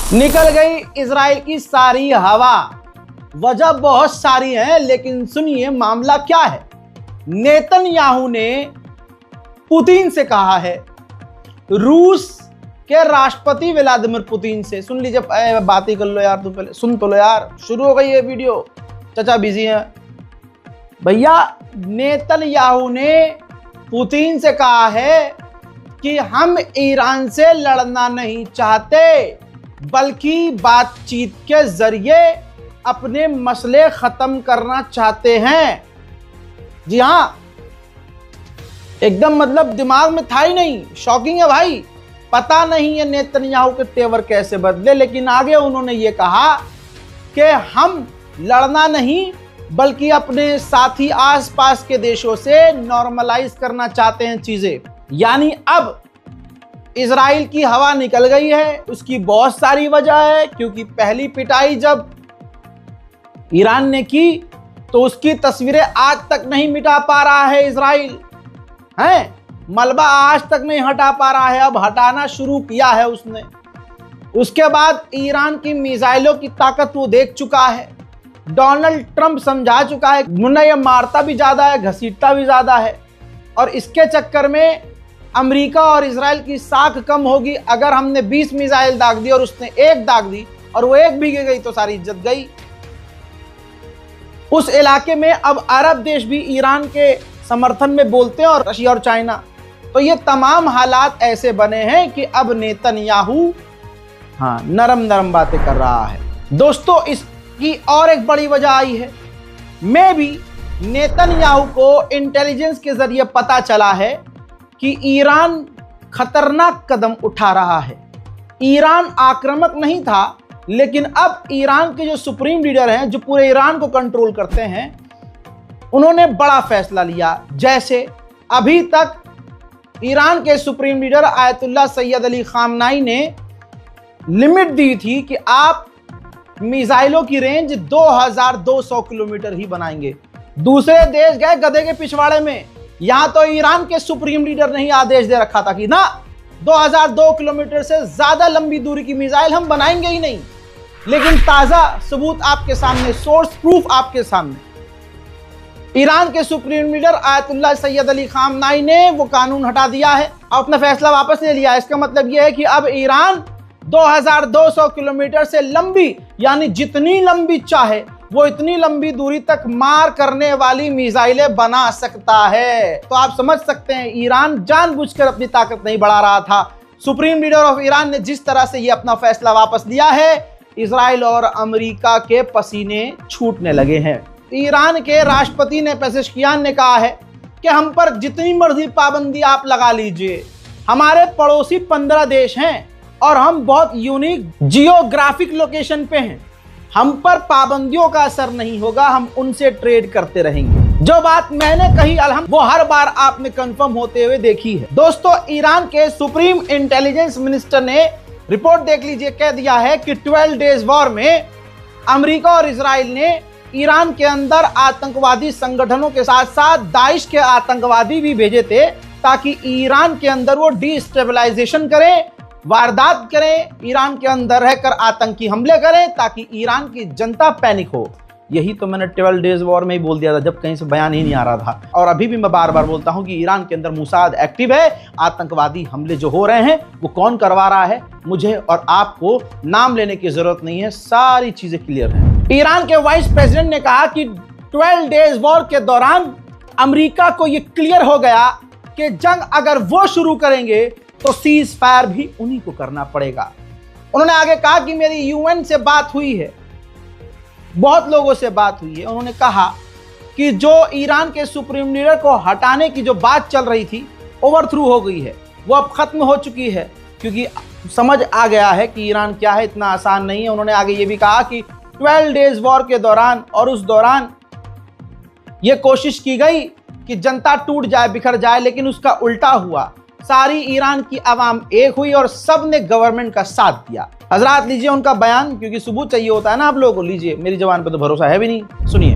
निकल गई इजराइल की सारी हवा। वजह बहुत सारी है, लेकिन सुनिए मामला क्या है। नेतन्याहू ने पुतिन से कहा है, रूस के राष्ट्रपति व्लादिमीर पुतिन से। सुन लीजिए, बात ही कर लो यार, तुम पहले सुन तो लो यार। शुरू हो गई ये वीडियो, चाचा बिजी है भैया। नेतन्याहू ने पुतिन से कहा है कि हम ईरान से लड़ना नहीं चाहते, बल्कि बातचीत के जरिए अपने मसले खत्म करना चाहते हैं। जी हां, एकदम मतलब दिमाग में था ही नहीं। शॉकिंग है भाई। पता नहीं है नेतन्याहू के तेवर कैसे बदले, लेकिन आगे उन्होंने ये कहा कि हम लड़ना नहीं, बल्कि अपने साथी आसपास के देशों से नॉर्मलाइज करना चाहते हैं चीजें। यानी अब इजराइल की हवा निकल गई है। उसकी बहुत सारी वजह है, क्योंकि पहली पिटाई जब ईरान ने की तो उसकी तस्वीरें आज तक नहीं मिटा पा रहा है इजराइल, हैं? मलबा आज तक नहीं हटा पा रहा है, अब हटाना शुरू किया है उसने। उसके बाद ईरान की मिसाइलों की ताकत वो देख चुका है। डोनाल्ड ट्रंप समझा चुका है, मुन्ना ये मारता भी ज्यादा है, घसीटता भी ज्यादा है, और इसके चक्कर में अमेरिका और इजराइल की साख कम होगी। अगर हमने 20 मिसाइल दाग दी और उसने एक दाग दी और वो एक भी गई तो सारी इज्जत गई। उस इलाके में अब अरब देश भी ईरान के समर्थन में बोलते हैं, और रशिया और चाइना। तो ये तमाम हालात ऐसे बने हैं कि अब नेतन्याहू नरम नरम बातें कर रहा है। दोस्तों, इसकी और एक बड़ी वजह आई है। मैं भी नेतन्याहू को इंटेलिजेंस के जरिए पता चला है कि ईरान खतरनाक कदम उठा रहा है। ईरान आक्रामक नहीं था, लेकिन अब ईरान के जो सुप्रीम लीडर हैं, जो पूरे ईरान को कंट्रोल करते हैं, उन्होंने बड़ा फैसला लिया। जैसे अभी तक ईरान के supreme leader Ayatollah Syed Ali खामनाई ने लिमिट दी थी कि आप मिसाइलों की रेंज 2200 किलोमीटर ही बनाएंगे। दूसरे देश गए गधे के पिछवाड़े में। यहां तो ईरान के सुप्रीम लीडर ने ही आदेश दे रखा था कि ना, 2002 किलोमीटर से ज्यादा लंबी दूरी की मिसाइल हम बनाएंगे ही नहीं। लेकिन ताजा सबूत आपके सामने, सोर्स प्रूफ आपके सामने, ईरान के supreme leader Ayatollah Syed Ali खामनाई ने वो कानून हटा दिया है और अपना फैसला वापस ले लिया है। इसका मतलब यह है कि अब ईरान 2200 किलोमीटर से लंबी, यानी जितनी लंबी चाहे वो इतनी लंबी दूरी तक मार करने वाली मिसाइलें बना सकता है। तो आप समझ सकते हैं, ईरान जानबूझकर अपनी ताकत नहीं बढ़ा रहा था। सुप्रीम लीडर ऑफ ईरान ने जिस तरह से ये अपना फैसला वापस लिया है, इजराइल और अमेरिका के पसीने छूटने लगे हैं। ईरान के राष्ट्रपति ने, पेजेश्कियान ने कहा है कि हम पर जितनी मर्जी पाबंदी आप लगा लीजिए, हमारे पड़ोसी 15 देश हैं और हम बहुत यूनिक जियोग्राफिक लोकेशन पे हैं, हम पर पाबंदियों का असर नहीं होगा, हम उनसे ट्रेड करते रहेंगे। जो बात मैंने कही वो हर बार आपने कंफर्म होते हुए देखी है। दोस्तों, ईरान के सुप्रीम इंटेलिजेंस मिनिस्टर ने रिपोर्ट देख लीजिए, कह दिया है कि 12 डेज वॉर में अमेरिका और इजराइल ने ईरान के अंदर आतंकवादी संगठनों के साथ साथ दाइश के आतंकवादी भी भेजे थे, ताकि ईरान के अंदर वो डिस्टेबलाइजेशन करें, वारदात करें, ईरान के अंदर रहकर आतंकी हमले करें, ताकि ईरान की जनता पैनिक हो। यही तो मैंने 12 डेज वॉर में ही बोल दिया था, जब कहीं से बयान ही नहीं आ रहा था। और अभी भी मैं बार बार बोलता हूं कि ईरान के अंदर मोसाद एक्टिव है। आतंकवादी हमले जो हो रहे हैं वो कौन करवा रहा है, मुझे और आपको नाम लेने की जरूरत नहीं है, सारी चीजें क्लियर हैं। ईरान के वाइस प्रेसिडेंट ने कहा कि 12 डेज वॉर के दौरान अमेरिका को यह क्लियर हो गया कि जंग अगर वो शुरू करेंगे तो सीज फायर भी उन्हीं को करना पड़ेगा। उन्होंने आगे कहा कि मेरी यूएन से बात हुई है, बहुत लोगों से बात हुई है। उन्होंने कहा कि जो ईरान के सुप्रीम लीडर को हटाने की जो बात चल रही थी, ओवरथ्रू हो गई है, वो अब खत्म हो चुकी है, क्योंकि समझ आ गया है कि ईरान क्या है, इतना आसान नहीं है। उन्होंने आगे ये भी कहा कि 12 डेज वॉर के दौरान और उस दौरान ये कोशिश की गई कि जनता टूट जाए, बिखर जाए, लेकिन उसका उल्टा हुआ। सारी ईरान की आवाम एक हुई और सब ने गवर्नमेंट का साथ दिया। हजरात, लीजिए उनका बयान, क्योंकि सबूत चाहिए होता है ना आप लोगों को। लीजिए, मेरी जबान पे तो भरोसा है भी नहीं, सुनिए।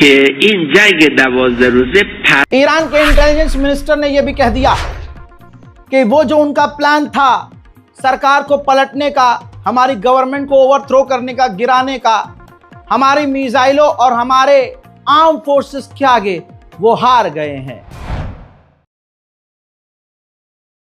कि इन जंग 12 रोजे ईरान के इंटेलिजेंस मिनिस्टर ने यह भी कह दिया कि वो जो उनका प्लान था सरकार को पलटने का, हमारी गवर्नमेंट को ओवरथ्रो करने का, गिराने का, हमारी मिसाइलों और हमारे आर्म फोर्सेस के आगे वो हार गए हैं.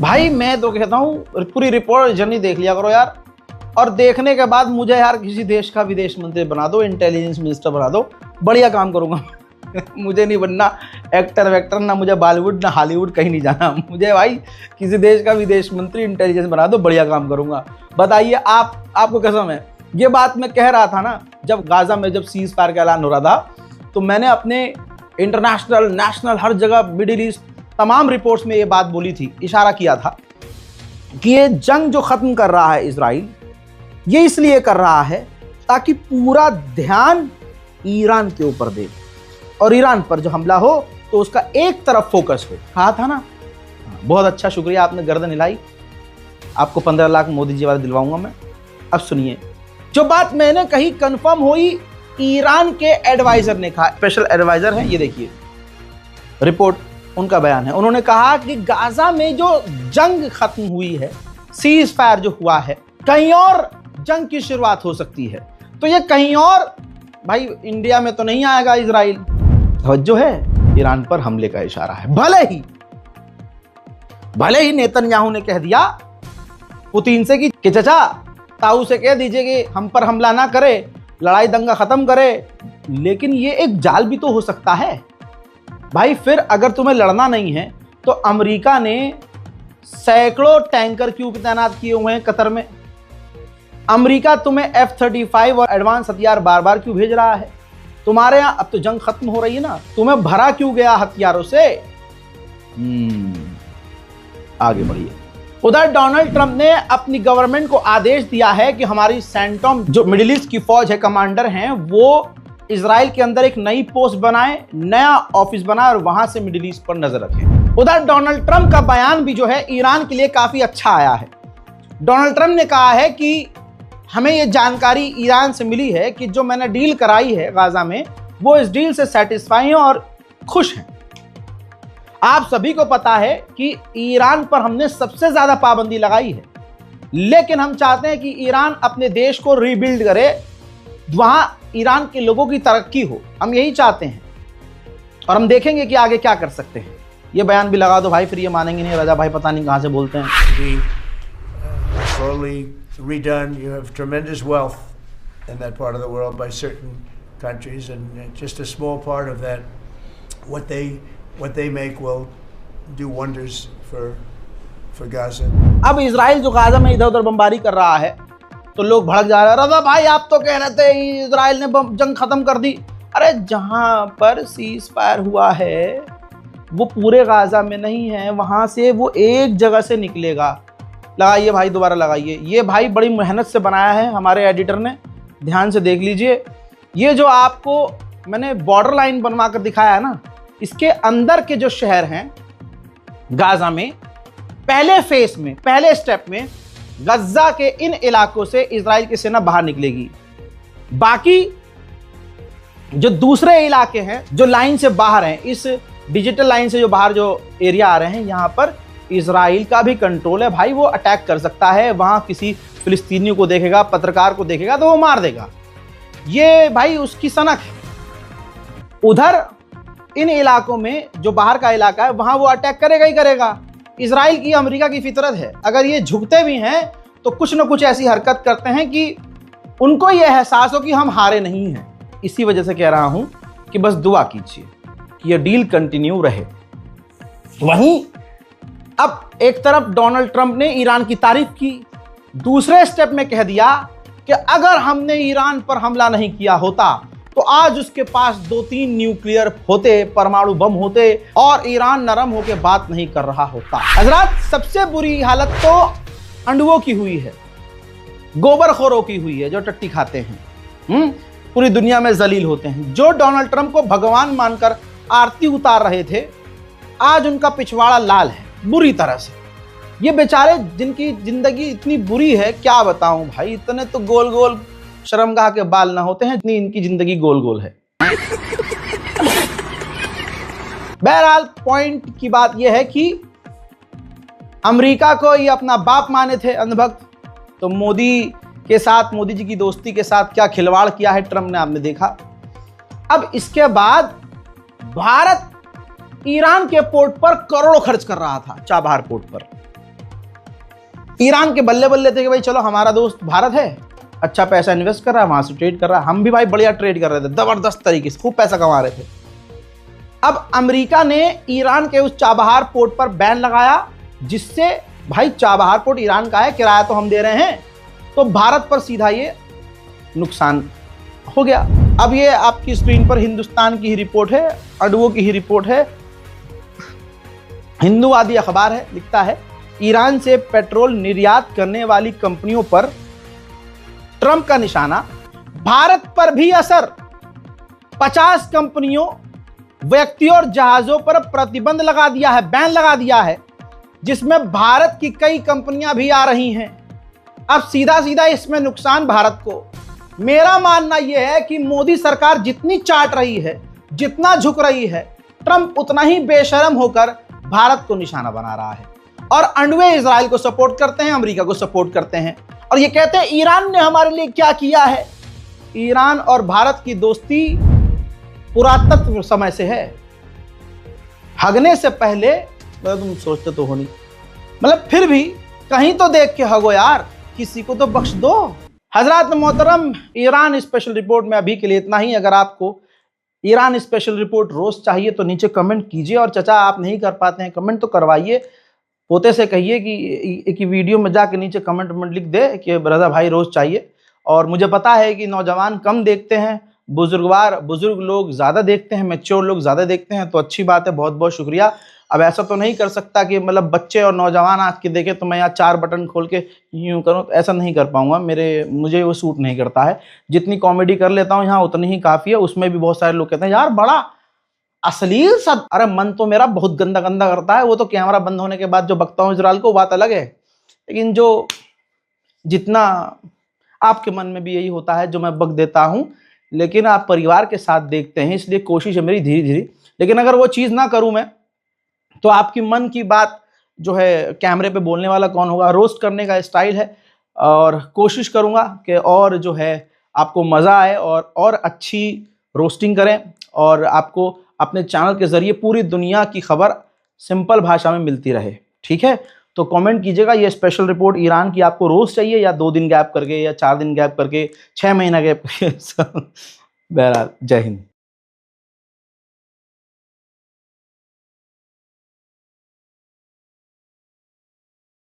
भाई मैं तो कहता हूँ पूरी रिपोर्ट जर्नी देख लिया करो यार, और देखने के बाद मुझे यार किसी देश का विदेश मंत्री बना दो, इंटेलिजेंस मिनिस्टर बना दो, बढ़िया काम करूँगा. मुझे नहीं बनना एक्टर वैक्टर, ना मुझे बॉलीवुड ना हॉलीवुड कहीं नहीं जाना. मुझे भाई किसी देश का विदेश मंत्री इंटेलिजेंस बना दो, बढ़िया काम करूँगा. बताइए आपको कसम है, ये बात मैं कह रहा था ना जब गाजा में जब सीज फायर का ऐलान हो रहा था, तो मैंने अपने इंटरनेशनल नेशनल हर जगह मिडिल ईस्ट तमाम रिपोर्ट्स में ये बात बोली थी, इशारा किया था कि ये जंग जो ख़त्म कर रहा है इजराइल, ये इसलिए कर रहा है ताकि पूरा ध्यान ईरान के ऊपर दे और ईरान पर जो हमला हो तो उसका एक तरफ फोकस हो. कहा था ना. बहुत अच्छा, शुक्रिया, आपने गर्दन हिलाई. आपको 15 लाख मोदी जी वाला दिलवाऊंगा मैं. अब सुनिए, जो बात मैंने कही कंफर्म हुई, ईरान के एडवाइजर ने कहा, स्पेशल एडवाइजर है, ये देखिए रिपोर्ट, उनका बयान है. उन्होंने कहा कि गाजा में जो जंग खत्म हुई है, सीज फायर जो हुआ है, कहीं और जंग की शुरुआत हो सकती है. तो ये कहीं और, भाई इंडिया में तो नहीं आएगा इजराइल. तवज्जो है, ईरान पर हमले का इशारा है. भले ही नेतन्याहू ने कह दिया पुतिन से कि चचा ताऊ से कह दीजिए कि हम पर हमला ना करे, लड़ाई दंगा खत्म करे, लेकिन ये एक जाल भी तो हो सकता है भाई. फिर अगर तुम्हें लड़ना नहीं है तो अमेरिका ने सैकड़ों टैंकर क्यों तैनात किए हुए हैं कतर में? अमेरिका तुम्हें F-35 और एडवांस हथियार बार बार क्यों भेज रहा है? तुम्हारे यहां अब तो जंग खत्म हो रही है ना, तुम्हें भरा क्यों गया हथियारों से? आगे बढ़िए. उधर डोनाल्ड ट्रंप ने अपनी गवर्नमेंट को आदेश दिया है कि हमारी सेंटॉम जो मिडिल ईस्ट की फौज है, कमांडर हैं, वो इजराइल के अंदर एक नई पोस्ट बनाए, नया ऑफिस बनाए और वहां से मिडिल ईस्ट पर नजर रखें. उधर डोनाल्ड ट्रंप का बयान भी जो है ईरान के लिए काफी अच्छा आया है. डोनाल्ड ट्रंप ने कहा है कि हमें ये जानकारी ईरान से मिली है कि जो मैंने डील कराई है गाजा में, वो इस डील से सेटिस्फाई हैं और खुश हैं. आप सभी को पता है कि ईरान पर हमने सबसे ज्यादा पाबंदी लगाई है, लेकिन हम चाहते हैं कि ईरान अपने देश को रीबिल्ड करे, वहां ईरान के लोगों की तरक्की हो. हम यही चाहते हैं और हम देखेंगे कि आगे क्या कर सकते हैं. ये बयान भी लगा दो भाई, फिर ये मानेंगे नहीं, रजा भाई पता नहीं कहां से बोलते हैं. Slowly redone. You have tremendous wealth in that part of the world by certain countries, and just a small part of that, what they make will do wonders for Gaza. अब इजराइल जो Gaza में इधर उधर बमबारी कर रहा है तो लोग भड़क जा रहे हैं, रजा भाई आप तो कह रहे थे इजराइल ने जंग खत्म कर दी. अरे जहां पर सीज फायर हुआ है वो पूरे गाजा में नहीं है, वहां से वो एक जगह से निकलेगा. लगाइए भाई, दोबारा लगाइए. ये भाई बड़ी मेहनत से बनाया है हमारे एडिटर ने, ध्यान से देख लीजिए. ये जो आपको मैंने बॉर्डर लाइन बनवा कर दिखाया है ना, इसके अंदर के जो शहर हैं गाजा में, पहले फेस में, पहले स्टेप में गज्जा के इन इलाकों से इजराइल की सेना बाहर निकलेगी. बाकी जो दूसरे इलाके हैं जो लाइन से बाहर हैं, इस डिजिटल लाइन से जो बाहर जो एरिया आ रहे हैं, यहां पर इजराइल का भी कंट्रोल है भाई, वो अटैक कर सकता है, वहां किसी फिलिस्तीनी को देखेगा, पत्रकार को देखेगा तो वो मार देगा। ये भाई उसकी सनक है। उधर इन इलाकों में जो बाहर का इलाका है वहां वो अटैक करेगा ही करेगा। इजराइल की, अमेरिका की फितरत है, अगर ये झुकते भी हैं तो कुछ ना कुछ ऐसी हरकत करते हैं कि उनको ये एहसास हो कि हम हारे नहीं हैं। इसी वजह से कह रहा हूं कि बस दुआ कीजिए कि ये डील कंटिन्यू रहे। वहीं अब एक तरफ डोनाल्ड ट्रंप ने ईरान की तारीफ की, दूसरे स्टेप में कह दिया कि अगर हमने ईरान पर हमला नहीं किया होता तो आज उसके पास 2-3 न्यूक्लियर होते, परमाणु बम होते और ईरान नरम होकर बात नहीं कर रहा होता। हजरात, सबसे बुरी हालत तो अंडुओं की हुई है, गोबरखोरों की हुई है जो टट्टी खाते हैं, पूरी दुनिया में जलील होते हैं। जो डोनाल्ड ट्रंप को भगवान मानकर आरती उतार रहे थे, आज उनका पिछवाड़ा लाल है बुरी तरह से। ये बेचारे जिनकी जिंदगी इतनी बुरी है, क्या बताऊं भाई, इतने तो गोल गोल शर्मगाह के बाल ना होते हैं, इतनी इनकी जिंदगी गोल गोल है। बहरहाल पॉइंट की बात यह है कि अमेरिका को ये अपना बाप माने थे अंधभक्त, तो मोदी के साथ, मोदी जी की दोस्ती के साथ क्या खिलवाड़ किया है ट्रंप ने, आपने देखा। अब इसके बाद भारत ईरान के पोर्ट पर करोड़ों खर्च कर रहा था, चाबहार पोर्ट पर। ईरान के बल्ले बल्ले थे कि भाई चलो हमारा दोस्त भारत है, अच्छा पैसा इन्वेस्ट कर रहा है, वहां से ट्रेड कर रहा है, हम भी भाई बढ़िया ट्रेड कर रहे थे, जबरदस्त तरीके से खूब पैसा कमा रहे थे। अब अमेरिका ने ईरान के उस चाबहार पोर्ट पर बैन लगाया, जिससे भाई चाबहार पोर्ट ईरान का है, किराया तो हम दे रहे हैं, तो भारत पर सीधा ये नुकसान हो गया। अब ये आपकी स्क्रीन पर हिंदुस्तान की ही रिपोर्ट है, अडवो की ही रिपोर्ट है, हिंदुवादी अखबार है, लिखता है ईरान से पेट्रोल निर्यात करने वाली कंपनियों पर ट्रंप का निशाना, भारत पर भी असर। 50 कंपनियों, व्यक्तियों और जहाजों पर प्रतिबंध लगा दिया है, बैन लगा दिया है, जिसमें भारत की कई कंपनियां भी आ रही हैं। अब सीधा सीधा इसमें नुकसान भारत को। मेरा मानना यह है कि मोदी सरकार जितनी चाट रही है, जितना झुक रही है, ट्रंप उतना ही बेशरम होकर भारत को निशाना बना रहा है। और अंडवे इजराइल को सपोर्ट करते हैं, अमेरिका को सपोर्ट करते हैं, और ये कहते हैं ईरान ने हमारे लिए क्या किया है। ईरान और भारत की दोस्ती पुरातत्व समय से है, हगने से पहले, तुम सोचते तो हो नहीं, मतलब फिर भी कहीं तो देख के हगो यार, किसी को तो बख्श दो। हजरात मोहतरम, ईरान स्पेशल रिपोर्ट में अभी के लिए इतना ही। अगर आपको ईरान स्पेशल रिपोर्ट रोज चाहिए तो नीचे कमेंट कीजिए, और चचा आप नहीं कर पाते हैं कमेंट तो करवाइए, पोते से कहिए कि वीडियो में जाके नीचे कमेंट लिख दे कि ब्रदर भाई रोज चाहिए। और मुझे पता है कि नौजवान कम देखते हैं, बुजुर्ग लोग ज़्यादा देखते हैं, मैच्योर लोग ज़्यादा देखते हैं, तो अच्छी बात है, बहुत बहुत शुक्रिया। अब ऐसा तो नहीं कर सकता कि मतलब बच्चे और नौजवान आज के देखें तो मैं यहाँ 4 बटन खोल के यूँ करूँ, तो ऐसा नहीं कर पाऊँगा, मुझे वो सूट नहीं करता है। जितनी कॉमेडी कर लेता हूँ यहाँ उतनी ही काफ़ी है। उसमें भी बहुत सारे लोग कहते हैं यार बड़ा अश्लील सा, अरे मन तो मेरा बहुत गंदा गंदा करता है, वो तो कैमरा बंद होने के बाद जो बकता हूँ इजराइल को, बात अलग है। लेकिन जो जितना आपके मन में भी यही होता है जो मैं बक देता हूँ, लेकिन आप परिवार के साथ देखते हैं, इसलिए कोशिश है मेरी धीरे धीरे। लेकिन अगर वो चीज़ ना करूँ मैं, तो आपकी मन की बात जो है कैमरे पे बोलने वाला कौन होगा। रोस्ट करने का स्टाइल है, और कोशिश करूँगा कि और जो है आपको मज़ा आए और अच्छी रोस्टिंग करें, और आपको अपने चैनल के ज़रिए पूरी दुनिया की खबर सिंपल भाषा में मिलती रहे। ठीक है, तो कमेंट कीजिएगा ये स्पेशल रिपोर्ट ईरान की आपको रोज़ चाहिए, या 2 दिन गैप करके, या 4 दिन गैप करके, 6 महीना गैप करके। बहरहाल, जय हिंद।